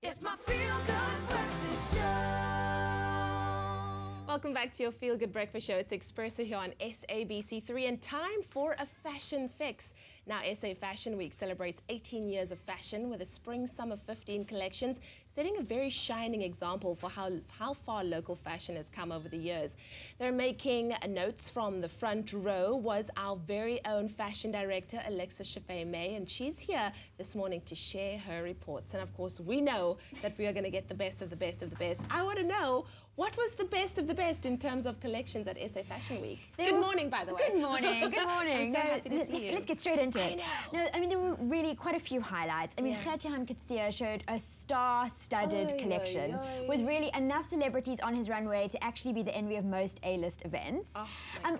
It's my feel-good breakfast show. Welcome back to your Feel Good Breakfast Show. It's Expresso here on SABC3 and time for a fashion fix. Now, SA Fashion Week celebrates 18 years of fashion with the Spring-Summer 15 collections, setting a very shining example for how far local fashion has come over the years. They're making notes from the front row was our very own fashion director, Alexis Chaffe Mey, and she's here this morning to share her reports. And of course, we know that we are going to get the best of the best of the best. I want to know, what was the best of the best in terms of collections at SA Fashion Week? Good morning, by the way. Good morning. Good morning. I'm so happy to see you. Let's get straight into it. I know. No, I mean, there were really quite a few highlights. I mean, Kutsia showed a star-studded collection with really enough celebrities on his runway to actually be the envy of most A-list events.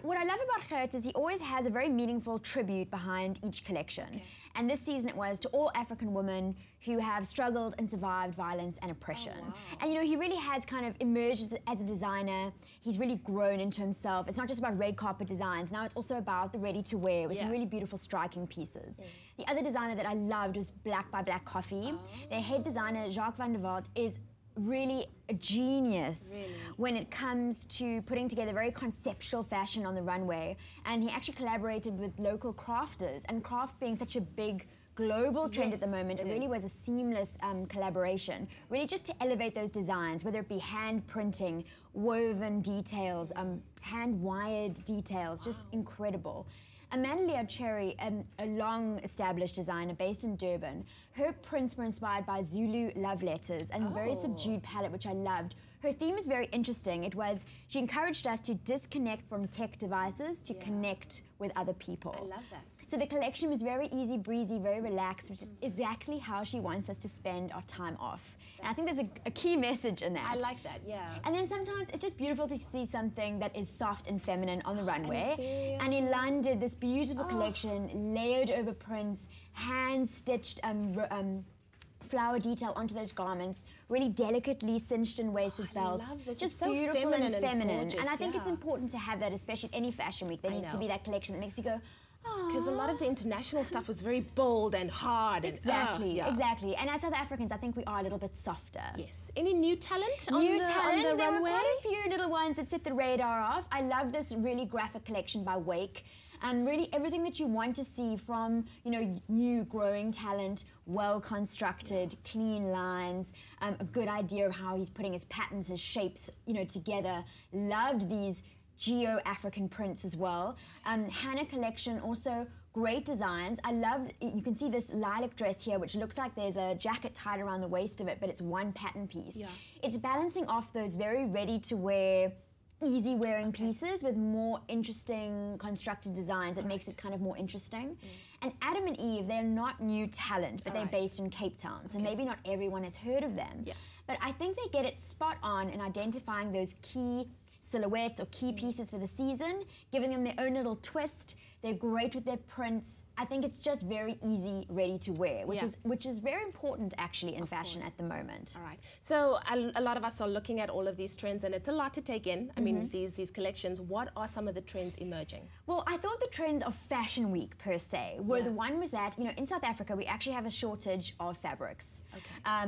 What I love about Gert is he always has a very meaningful tribute behind each collection. And this season it was to all African women who have struggled and survived violence and oppression. And you know, he really has kind of emerged as a designer. He's really grown into himself. It's not just about red carpet designs. Now it's also about the ready-to-wear with some really beautiful, striking pieces. The other designer that I loved was Black by Black Coffee. Their head designer, Jacques van der Walt, is really a genius when it comes to putting together very conceptual fashion on the runway. And he actually collaborated with local crafters, and craft being such a big global trend at the moment, it really was a seamless collaboration, really just to elevate those designs, whether it be hand printing, woven details, hand-wired details, just incredible. Amanda Cherry, a long-established designer based in Durban, her prints were inspired by Zulu love letters and very subdued palette, which I loved. Her theme is very interesting. It was, she encouraged us to disconnect from tech devices to connect with other people. I love that. So the collection was very easy breezy, very relaxed, which is exactly how she wants us to spend our time off. And I think there's a key message in that. I like that, yeah. And then sometimes it's just beautiful to see something that is soft and feminine on the runway. And Ilan did this beautiful collection, layered over prints, hand-stitched flower detail onto those garments, really delicately cinched in waist with belts. Just so beautiful and feminine. And I think it's important to have that, especially at any fashion week. There needs to be that collection that makes you go, because a lot of the international stuff was very bold and hard. Exactly. And as South Africans, I think we are a little bit softer. Yes. Any new talent on the runway? There were quite a few little ones that set the radar off. I love this really graphic collection by Wake. Really everything that you want to see from, you know, new growing talent, well-constructed, clean lines, a good idea of how he's putting his patterns, his shapes, you know, together. Loved these Geo-African prints as well. Hannah collection, also great designs. I loved, you can see this lilac dress here, which looks like there's a jacket tied around the waist of it, but it's one pattern piece. It's balancing off those very ready-to-wear, easy-wearing pieces with more interesting constructed designs that makes it kind of more interesting. And Adam and Eve, they're not new talent, but they're based in Cape Town, so maybe not everyone has heard of them. But I think they get it spot on in identifying those key silhouettes or key pieces for the season, giving them their own little twist. They're great with their prints. I think it's just very easy, ready to wear, which is very important actually in fashion at the moment. All right. So a lot of us are looking at all of these trends, and it's a lot to take in. I mean, these collections. What are some of the trends emerging? Well, I thought the trends of Fashion Week per se were the one was that, you know, in South Africa we actually have a shortage of fabrics.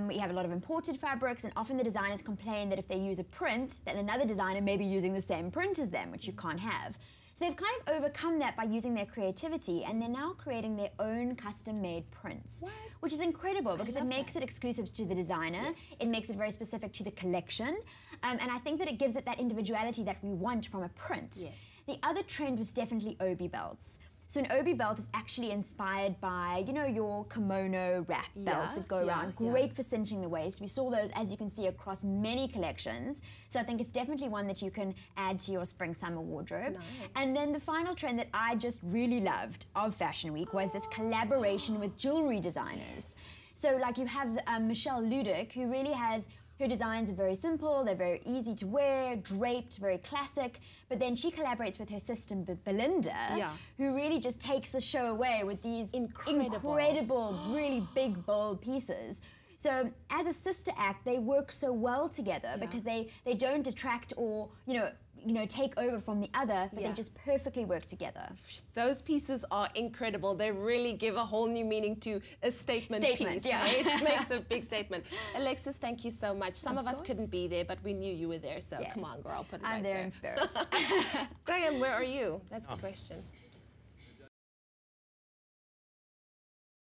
We have a lot of imported fabrics, and often the designers complain that if they use a print, then another designer may be using the same print as them, which you can't have. So they've kind of overcome that by using their creativity, and they're now creating their own custom-made prints, which is incredible because it makes it exclusive to the designer. It makes it very specific to the collection, and I think that it gives it that individuality that we want from a print. The other trend was definitely obi belts. So an obi belt is actually inspired by, you know, your kimono wrap belts that go around. Great for cinching the waist. We saw those, as you can see, across many collections. So I think it's definitely one that you can add to your spring-summer wardrobe. And then the final trend that I just really loved of Fashion Week was this collaboration with jewelry designers. So like you have Michelle Ludick, who really has, her designs are very simple, they're very easy to wear, draped, very classic, but then she collaborates with her sister Belinda, who really just takes the show away with these incredible, really big, bold pieces. So as a sister act, they work so well together because they don't detract or, you know, you know, take over from the other, but they just perfectly work together. Those pieces are incredible. They really give a whole new meaning to a statement piece. Yeah. Right? It makes a big statement. Alexis, thank you so much. Some of us couldn't be there, but we knew you were there, so come on, girl, put it I'm right there in spirit. Graham, where are you? That's the question.